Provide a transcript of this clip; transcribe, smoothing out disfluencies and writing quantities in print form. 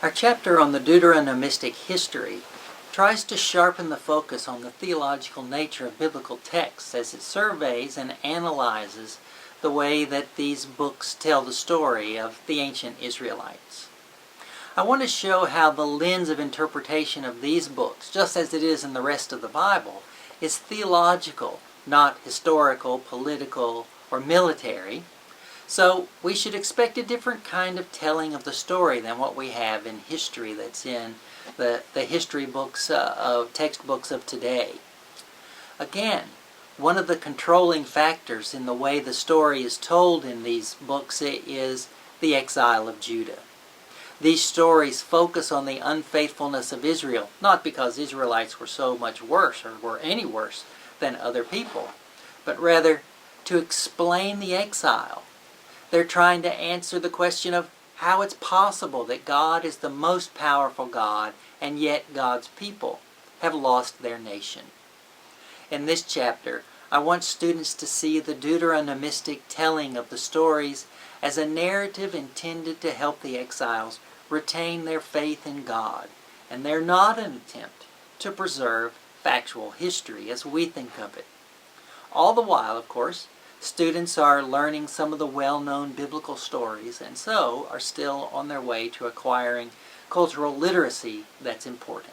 Our chapter on the Deuteronomistic history tries to sharpen the focus on the theological nature of biblical texts as it surveys and analyzes the way that these books tell the story of the ancient Israelites. I want to show how the lens of interpretation of these books, just as it is in the rest of the Bible, is theological, not historical, political, or military. So we should expect a different kind of telling of the story than what we have in history that's in the history books, of textbooks of today. Again, one of the controlling factors in the way the story is told in these books is the exile of Judah. These stories focus on the unfaithfulness of Israel, not because Israelites were so much worse or were any worse than other people, but rather to explain the exile. They're trying to answer the question of how it's possible that God is the most powerful God and yet God's people have lost their nation. In this chapter, I want students to see the Deuteronomistic telling of the stories as a narrative intended to help the exiles retain their faith in God, and they're not an attempt to preserve factual history as we think of it. All the while, of course, students are learning some of the well-known biblical stories and so are still on their way to acquiring cultural literacy that's important.